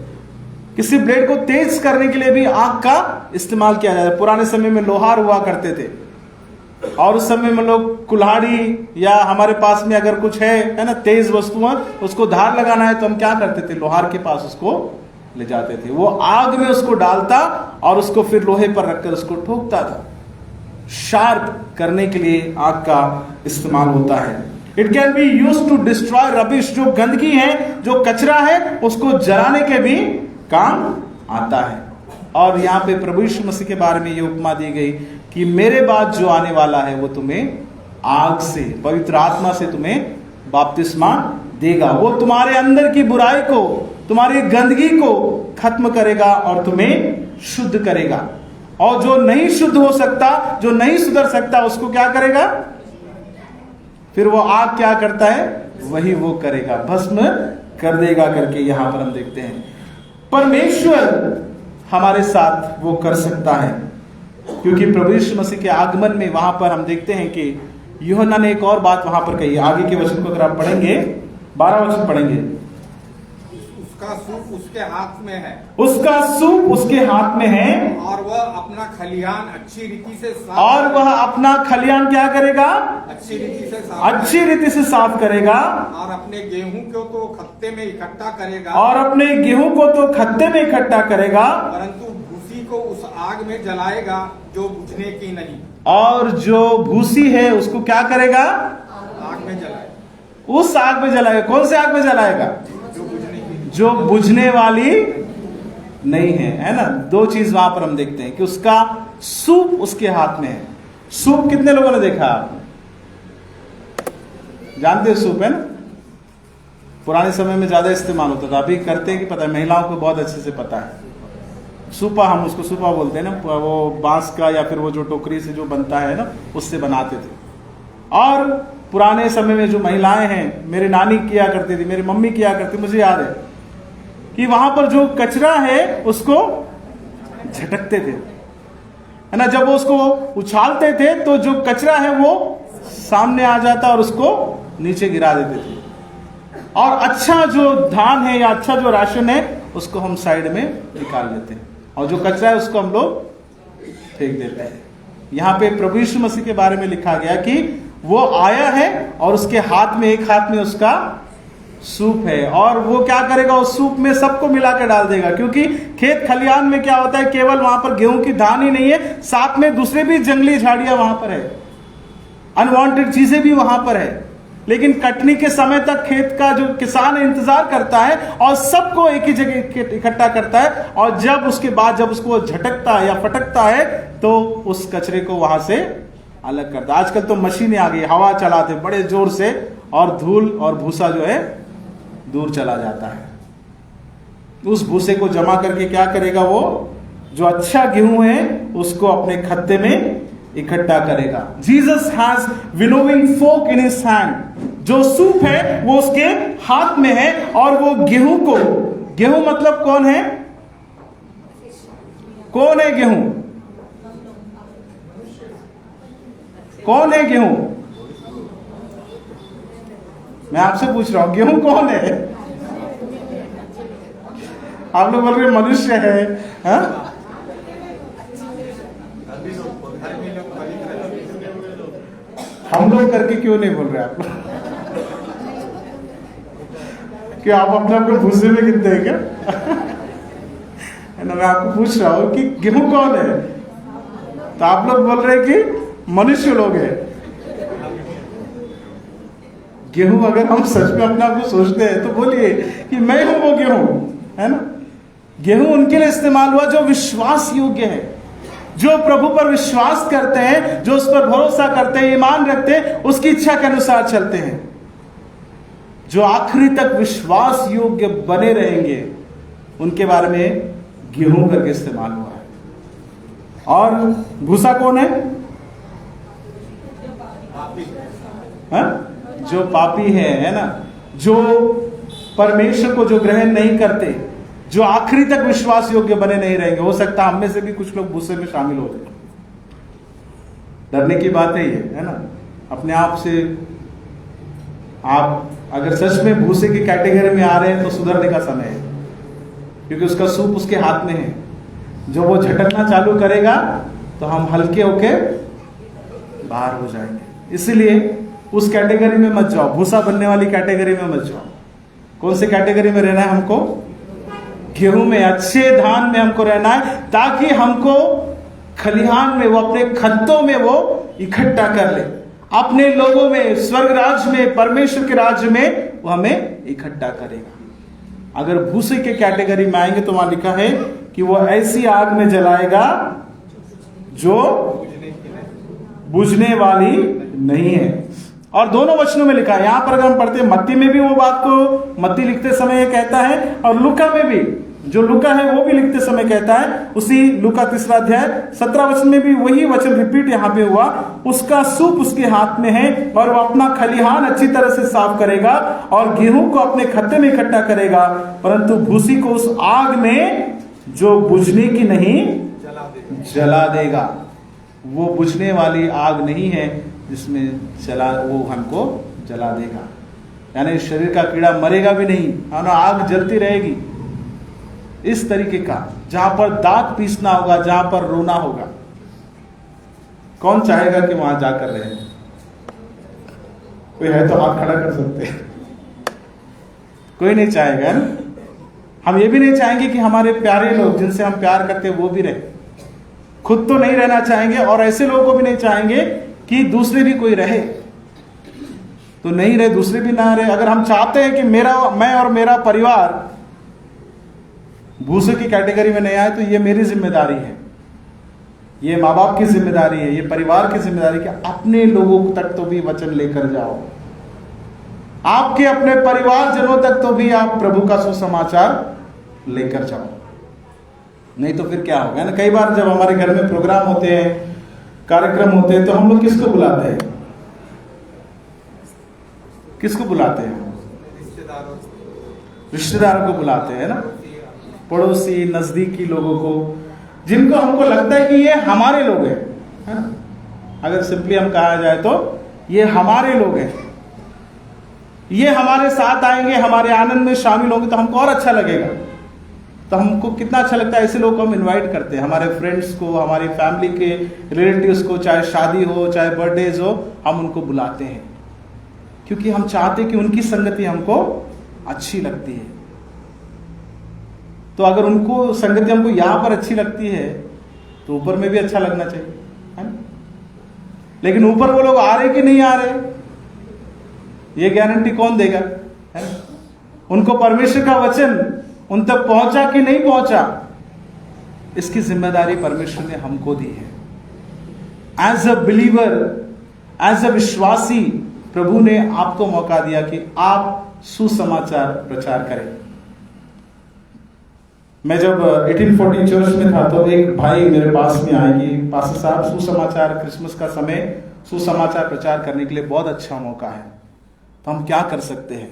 [SPEAKER 2] किसी ब्लेड को तेज करने के लिए भी आग का इस्तेमाल किया जाता है। पुराने समय में लोहार हुआ करते थे और उस समय में लोग कुल्हाड़ी या हमारे पास में अगर कुछ है ना तेज वस्तुएं, उसको धार लगाना है तो हम क्या करते थे? लोहार के पास उसको ले जाते थे। वो आग में उसको डालता और उसको फिर लोहे पर रखकर उसको ठोकता था। शार्प करने के लिए आग का इस्तेमाल होता है। It can be used to destroy rubbish. जो गंदगी है, जो कचरा है, उसको जलाने के भी काम आता है। और यहाँ पे प्रभु यीशु मसीह के बारे में ये उपमा दी गई कि मेरे बाद जो आने वाला है वो तुम्हें आग से, पवित्र आत्मा से तुम्हें बपतिस्मा देगा। वो तुम्हारे अंदर की बुराई को, तुम्हारी गंदगी को खत्म करेगा और तुम्हें शुद्ध करेगा। और जो नहीं शुद्ध हो सकता, जो नहीं सुधर सकता, उसको क्या करेगा? फिर वो आग क्या करता है? वही वो करेगा, भस्म कर देगा करके यहां पर हम देखते हैं। परमेश्वर हमारे साथ वो कर सकता है, क्योंकि प्रभु यीशु मसीह के आगमन में वहां पर हम देखते हैं कि यूहन्ना ने एक और बात वहां पर कही। आगे के वचन को अगर आप पढ़ेंगे, 12 वचन पढ़ेंगे।
[SPEAKER 5] उसका सूप उसके हाथ में है,
[SPEAKER 2] उसका सूप उसके हाथ में है
[SPEAKER 5] और वह अपना खलिहान अच्छी रीति से साफ,
[SPEAKER 2] और वह अपना खलिहान क्या करेगा?
[SPEAKER 5] अच्छी रीति से साफ,
[SPEAKER 2] अच्छी रीति से साफ करेगा।
[SPEAKER 5] और अपने गेहूं को तो खत्ते में इकट्ठा करेगा,
[SPEAKER 2] और अपने गेहूं को तो खत्ते में इकट्ठा करेगा,
[SPEAKER 5] परंतु भूसी को उस आग में जलाएगा जो बुझने की नहीं।
[SPEAKER 2] और जो भूसी है उसको क्या करेगा?
[SPEAKER 5] आग में जलाएगा।
[SPEAKER 2] उस आग में जलाएगा। कौन से आग में जलाएगा?
[SPEAKER 5] जो बुझने की।
[SPEAKER 2] जो बुझने वाली नहीं है, है ना। दो चीज वहां पर हम देखते हैं कि उसका सूप उसके हाथ में है। सूप कितने लोगों ने देखा? जानते हो सूप, है ना। पुराने समय में ज्यादा इस्तेमाल होता था, अभी करते हैं कि पता है, महिलाओं को बहुत अच्छे से पता है। सूपा, हम उसको सूपा बोलते हैं ना, वो बांस का या फिर वो जो टोकरी से जो बनता है ना, उससे बनाते थे। और पुराने समय में जो महिलाएं हैं, मेरी नानी किया करती थी, मेरी मम्मी किया करती, मुझे याद है कि वहां पर जो कचरा है उसको झटकते थे, है ना। जब वो उसको उछालते थे तो जो कचरा है वो सामने आ जाता और उसको नीचे गिरा देते थे। और अच्छा जो धान है या अच्छा जो राशन है उसको हम साइड में निकाल लेते हैं, और जो कचरा है उसको हम लोग फेंक देते हैं। यहाँ पे प्रभु यीशु मसीह के बारे में लिखा गया कि वो आया है और उसके हाथ में, एक हाथ में उसका सूप है, और वो क्या करेगा? उस सूप में सबको मिला के डाल देगा। क्योंकि खेत खलिहान में क्या होता है, केवल वहां पर गेहूं की धान ही नहीं है, साथ में दूसरे भी जंगली झाड़ियां वहां पर है, अनवांटेड चीजें भी वहां पर है। लेकिन कटनी के समय तक खेत का जो किसान इंतजार करता है और सबको एक ही जगह इकट्ठा करता है, और जब उसके बाद जब उसको झटकता है या फटकता है तो उस कचरे को वहां से अलग करता है। आजकल तो मशीनें आ गई, हवा चलाते बड़े जोर से, और धूल और भूसा जो है दूर चला जाता है। उस भूसे को जमा करके क्या करेगा? वो जो अच्छा गेहूं है उसको अपने खत्ते में इकट्ठा करेगा। Jesus has winnowing fork in his hand. जो सूप है वो उसके हाथ में है, और वो गेहूं को, गेहूं मतलब कौन है? कौन है गेहूं? कौन है गेहूं? मैं आपसे पूछ रहा हूं, गेहूं कौन है? आप लोग बोल रहे मनुष्य है, हा? हम लोग करके क्यों नहीं बोल रहे आप लोग? क्यों आप अपने आप को भूसे में गिनते हैं क्या? है ना, मैं आपको पूछ रहा हूं कि गेहूं कौन है, तो आप लोग बोल रहे हैं कि मनुष्य लोग हैं। गेहूं अगर हम सच में अपने आप को सोचते हैं तो बोलिए कि मैं हूं वो गेहूं, है ना। गेहूं उनके लिए इस्तेमाल हुआ जो विश्वास योग्य है, जो प्रभु पर विश्वास करते हैं, जो उस पर भरोसा करते हैं, ईमान रखते हैं, उसकी इच्छा के अनुसार चलते हैं, जो आखिरी तक विश्वास योग्य बने रहेंगे, उनके बारे में गेहूं करके इस्तेमाल हुआ है। और भूसा कौन है? जो पापी है ना, जो परमेश्वर को जो ग्रहण नहीं करते, जो आखिरी तक विश्वास योग्य बने नहीं रहेंगे। हो सकता है हम में से भी कुछ लोग भूसे में शामिल हो जाए। डरने की बात है ये, है ना। अपने आप से आप अगर सच में भूसे की कैटेगरी में आ रहे हैं तो सुधरने का समय है, क्योंकि उसका सूप उसके हाथ में है। जो वो झटकना चालू करेगा तो हम हल्के होके बाहर हो जाएंगे। इसलिए उस कैटेगरी में मत जाओ, भूसा बनने वाली कैटेगरी में मत जाओ। कौन सी कैटेगरी में रहना है हमको? गेहूं में, अच्छे धान में हमको रहना है, ताकि हमको खलिहान में, वो अपने खत्तों में वो इकट्ठा कर ले, अपने लोगों में, स्वर्ग राज्य में, परमेश्वर के राज्य में वो हमें इकट्ठा करेगा। अगर भूसे के कैटेगरी में आएंगे तो वहां लिखा है कि वो ऐसी आग में जलाएगा जो बुझने वाली नहीं है। और दोनों वचनों में लिखा है। यहां पर अगर हम पढ़ते हैं, मत्ती में भी वो बात को मत्ती लिखते समय ये कहता है, और लूका में भी, जो लूका है वो भी लिखते समय कहता है, उसी लूका 3 अध्याय 17 वचन में भी वही वचन रिपीट यहां पे हुआ। उसका सूप उसके हाथ में है, और वो अपना खलिहान अच्छी तरह से साफ करेगा और गेहूं को अपने खत्ते में इकट्ठा करेगा, परंतु भूसी को उस आग में जो बुझने की नहीं जला देगा। वो बुझने वाली आग नहीं है जिसमें वो हमको जला देगा। यानी शरीर का कीड़ा मरेगा भी नहीं, ना आग जलती रहेगी। इस तरीके का, जहां पर दांत पीसना होगा, जहां पर रोना होगा। कौन चाहेगा कि वहां जाकर रहे? कोई है तो हाथ खड़ा कर सकते हैं। कोई नहीं चाहेगा ना। हम ये भी नहीं चाहेंगे कि हमारे प्यारे लोग जिनसे हम प्यार करते हैं वो भी रहे। खुद तो नहीं रहना चाहेंगे और ऐसे लोगों को भी नहीं चाहेंगे कि दूसरे भी कोई रहे, तो नहीं रहे, दूसरे भी ना रहे। अगर हम चाहते हैं कि मैं और मेरा परिवार भूसे की कैटेगरी में नहीं आए, तो ये मेरी जिम्मेदारी है, ये माँ बाप की जिम्मेदारी है, ये परिवार की जिम्मेदारी कि अपने लोगों तक तो भी वचन लेकर जाओ, आपके अपने परिवारजनों तक तो भी आप प्रभु का सुसमाचार लेकर जाओ। नहीं तो फिर क्या होगा ना, कई बार जब हमारे घर में प्रोग्राम होते हैं, कार्यक्रम होते हैं, तो हम लोग किसको बुलाते हैं? किसको बुलाते हैं? रिश्तेदारों को बुलाते हैं ना, पड़ोसी, नजदीकी लोगों को, जिनको हमको लगता है कि ये हमारे लोग हैं, है ना। अगर सिंपली हम कहा जाए तो ये हमारे लोग हैं, ये हमारे साथ आएंगे, हमारे आनंद में शामिल होंगे, तो हमको और अच्छा लगेगा। तो हमको कितना अच्छा लगता है, ऐसे लोग को हम इनवाइट करते हैं, हमारे फ्रेंड्स को, हमारी फैमिली के रिलेटिव्स को, चाहे शादी हो चाहे बर्थडेज हो, हम उनको बुलाते हैं, क्योंकि हम चाहते हैं कि उनकी संगति हमको अच्छी लगती है। तो अगर उनको संगति हमको यहां पर अच्छी लगती है, तो ऊपर में भी अच्छा लगना चाहिए, है ना। लेकिन ऊपर वो लोग आ रहे कि नहीं आ रहे, ये गारंटी कौन देगा, है ना। उनको परमेश्वर का वचन उन तक पहुंचा कि नहीं पहुंचा, इसकी जिम्मेदारी परमेश्वर ने हमको दी है। As a believer, as a विश्वासी, प्रभु ने आपको मौका दिया कि आप सुसमाचार प्रचार करें। मैं जब 1840 चर्च में था, तो एक भाई मेरे पास में आए कि पास्टर साहब, सुसमाचार, क्रिसमस का समय सुसमाचार प्रचार करने के लिए बहुत अच्छा मौका है, तो हम क्या कर सकते हैं।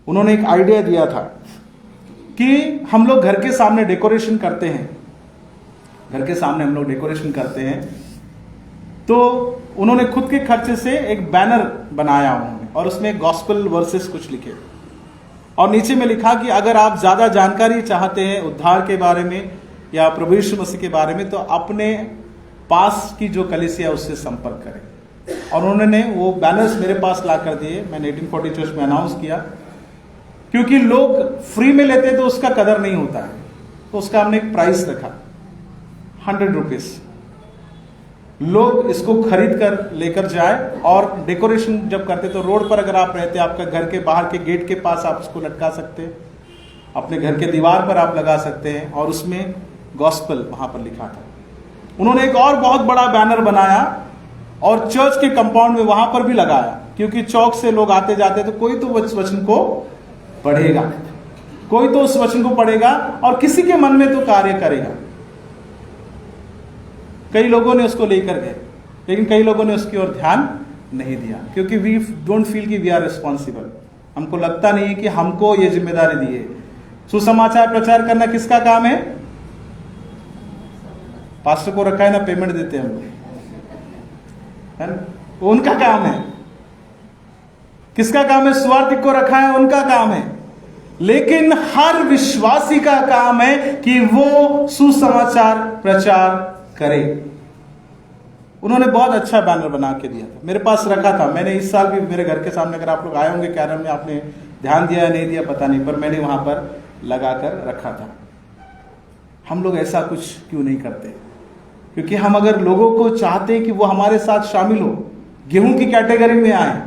[SPEAKER 2] उन्होंने एक आइडिया दिया था कि हम लोग घर के सामने डेकोरेशन करते हैं, घर के सामने हम लोग डेकोरेशन करते हैं। तो उन्होंने खुद के खर्चे से एक बैनर बनाया उन्होंने, और उसमें गॉस्पेल वर्सेस कुछ लिखे, और नीचे में लिखा कि अगर आप ज्यादा जानकारी चाहते हैं उद्धार के बारे में या प्रभु यीशु मसीह के बारे में, तो अपने पास की जो कलीसिया उससे संपर्क करें। और उन्होंने वो बैनर्स मेरे पास ला कर दिए, मैंने 1840 चर्च में अनाउंस किया, क्योंकि लोग फ्री में लेते तो उसका कदर नहीं होता है, तो उसका हमने एक प्राइस रखा 100 रुपीज। लोग इसको खरीद कर लेकर जाए, और डेकोरेशन जब करते तो रोड पर अगर आप रहते, आपका घर के बाहर के गेट के पास आप इसको लटका सकते हैं, अपने घर के दीवार पर आप लगा सकते हैं, और उसमें गॉस्पेल वहां पर लिखा था। उन्होंने एक और बहुत बड़ा बैनर बनाया और चर्च के कंपाउंड में वहां पर भी लगाया, क्योंकि चौक से लोग आते जाते, तो कोई तो उस वचन को पढ़ेगा, कोई तो उस वचन को पढ़ेगा और किसी के मन में तो कार्य करेगा। कई लोगों ने उसको लेकर गए, लेकिन कई लोगों ने उसकी ओर ध्यान नहीं दिया, क्योंकि वी डोंट फील कि वी आर रिस्पॉन्सिबल। हमको लगता नहीं है कि हमको ये जिम्मेदारी दी है। सुसमाचार प्रचार करना किसका काम है? पास्टर को रखा है ना, पेमेंट देते हैं हम लोग, है ना, वो उनका काम है। किसका काम है? सुवार्थिक को रखा है, उनका काम है। लेकिन हर विश्वासी का काम है कि वो सुसमाचार प्रचार करे। उन्होंने बहुत अच्छा बैनर बना के दिया था, मेरे पास रखा था। मैंने इस साल भी मेरे घर के सामने, अगर आप लोग आए होंगे कैरल में, आपने ध्यान दिया या नहीं दिया पता नहीं, पर मैंने वहां पर लगा कर रखा था। हम लोग ऐसा कुछ क्यों नहीं करते? क्योंकि हम अगर लोगों को चाहते हैं कि वो हमारे साथ शामिल हो, गेहूं की कैटेगरी में आए,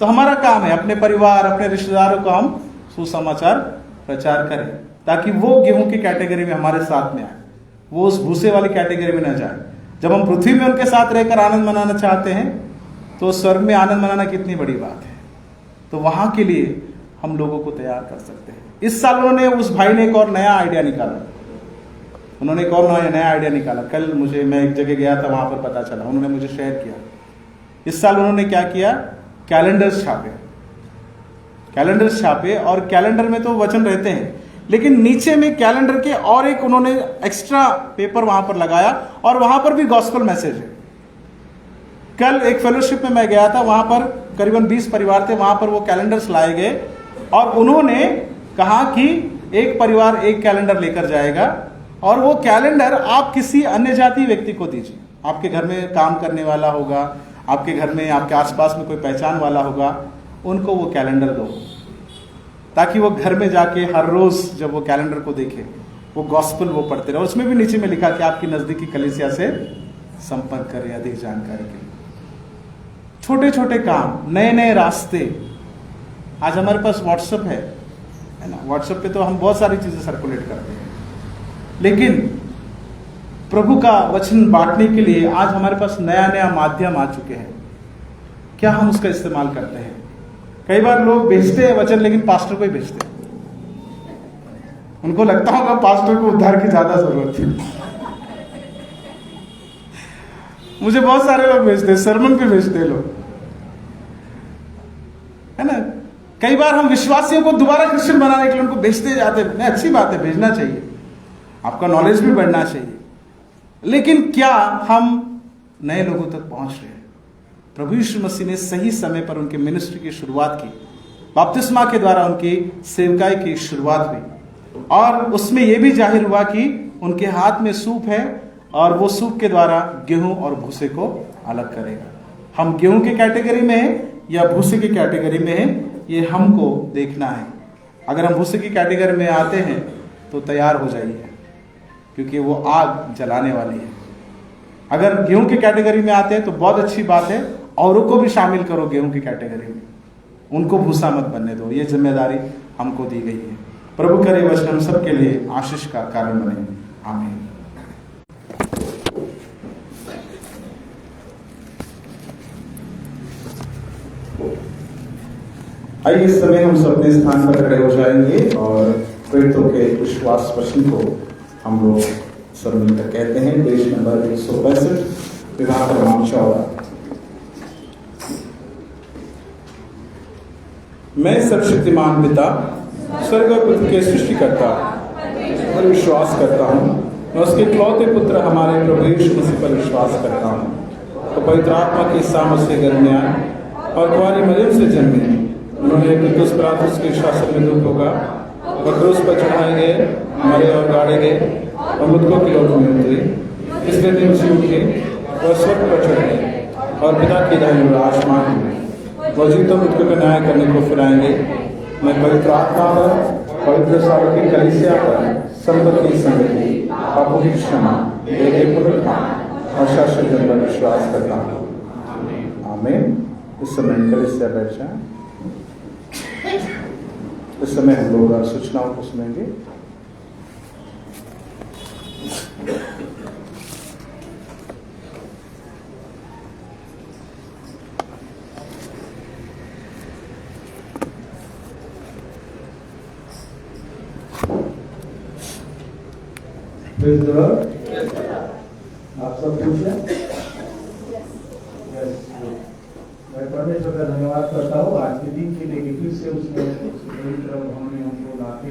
[SPEAKER 2] तो हमारा काम है अपने परिवार, अपने रिश्तेदारों को हम सुसमाचार प्रचार करें, ताकि वो गेहूं की कैटेगरी में हमारे साथ में आए, वो उस भूसे वाली कैटेगरी में न जाए। जब हम पृथ्वी में उनके साथ रहकर आनंद मनाना चाहते हैं, तो स्वर्ग में आनंद मनाना कितनी बड़ी बात है। तो वहां के लिए हम लोगों को तैयार कर सकते हैं। इस साल उन्होंने, उस भाई ने एक और नया आइडिया निकाला, उन्होंने एक और नया आइडिया निकाला। कल मुझे, मैं एक जगह गया था, वहां पर पता चला, उन्होंने मुझे शेयर किया। इस साल उन्होंने क्या किया? कैलेंडर्स छापे, कैलेंडर्स छापे, और कैलेंडर में तो वचन रहते हैं, लेकिन नीचे में कैलेंडर के और एक उन्होंने एक्स्ट्रा पेपर वहां पर लगाया, और वहां पर भी गॉस्पेल मैसेज है। कल एक फेलोशिप में मैं गया था, वहां पर करीबन 20 परिवार थे, वहां पर वो कैलेंडर्स लाए गए, और उन्होंने कहा कि एक परिवार एक कैलेंडर लेकर जाएगा, और वो कैलेंडर आप किसी अन्य जाति व्यक्ति को दीजिए। आपके घर में काम करने वाला होगा, आपके घर में, आपके आसपास में कोई पहचान वाला होगा, उनको वो कैलेंडर दो, ताकि वो घर में जाके हर रोज जब वो कैलेंडर को देखे, वो गॉस्पेल वो पढ़ते रहे। उसमें भी नीचे में लिखा कि आपकी नजदीकी कलीसिया से संपर्क करें अधिक जानकारी के लिए। छोटे छोटे काम, नए नए रास्ते। आज हमारे पास व्हाट्सएप है ना, व्हाट्सएप पे तो हम बहुत सारी चीजें सर्कुलेट करते हैं, लेकिन प्रभु का वचन बांटने के लिए आज हमारे पास नया नया माध्यम आ चुके हैं। क्या हम उसका इस्तेमाल करते हैं? कई बार लोग भेजते हैं वचन, लेकिन पास्टर को ही भेजते हैं। उनको लगता होगा पास्टर को उद्धार की ज्यादा जरूरत है। मुझे बहुत सारे लोग भेजते हैं, सरमन पे भेजते हैं लोग, है ना। कई बार हम विश्वासियों को दोबारा क्रिश्चियन बनाने के लिए उनको भेजते जाते हैं। अच्छी बात है, भेजना चाहिए, आपका नॉलेज भी बढ़ना चाहिए, लेकिन क्या हम नए लोगों तक पहुंच रहे हैं? प्रभु यीशु मसीह ने सही समय पर उनके मिनिस्ट्री की शुरुआत की, बपतिस्मा के द्वारा उनकी सेवकाई की शुरुआत हुई, और उसमें यह भी जाहिर हुआ कि उनके हाथ में सूप है और वो सूप के द्वारा गेहूं और भूसे को अलग करेगा। हम गेहूं की कैटेगरी में हैं या भूसे की कैटेगरी में हैं, ये हमको देखना है। अगर हम भूसे की कैटेगरी में आते हैं तो तैयार हो जाइए, क्योंकि वो आग जलाने वाली है। अगर गेहूं की कैटेगरी में आते हैं तो बहुत अच्छी बात है, औरों को भी शामिल करो गेहूं की कैटेगरी में, उनको भूसा मत बनने दो। ये जिम्मेदारी हमको दी गई है। प्रभु करे वचन हम सबके लिए आशीष का कारण बने। आमीन। आइए इस समय हम सब अपने स्थान पर खड़े हो जाएंगे और प्रेरितों के विश्वास वचन को हम लोग सब मिलकर कहते हैं। पेज नंबर 165, विभाग क्रमांक 14। मैं सर्वशक्तिमान पिता, स्वर्ग और पृथ्वी के सृष्टिकर्ता पर विश्वास करता हूँ। मैं उसके इकलौते पुत्र हमारे प्रभु यीशु मसीह पर विश्वास करता हूँ। तो पवित्र आत्मा के सामर्थ से गर्भ में आए और कुंवारी मरियम से जन्मे। उन्होंने पितृस पिलातुस के शासन में दुख होगा और क्रूस पर चढ़ाए गए, मरे और गाड़े गए और मृतकों की लोक में उतरे। तीसरे दिन जी उठे और स्वर्ग पर चढ़ गए और पिता की दाहिनी ओर आसमान में वह जीवित और मृतकों का न्याय करने को फिर आएंगे। मैं पवित्र आत्मा पर, पवित्र सार्वत्रिक कलीसिया पर, संपत्ति की संगति, पापों की क्षमा, एक पुनरुत्थान और शाश्वत जीवन पर विश्वास करता हूँ। आमीन। इस समय कलीसिया बैठ जाए। इस समय हम लोग सूचनाओं को सुनेंगे।
[SPEAKER 1] आप सब पूछ लें। मैं परमेश्वर का धन्यवाद करता हूँ आज के दिन के लिए, फिर से उसने पवित्र हमने हमको लाके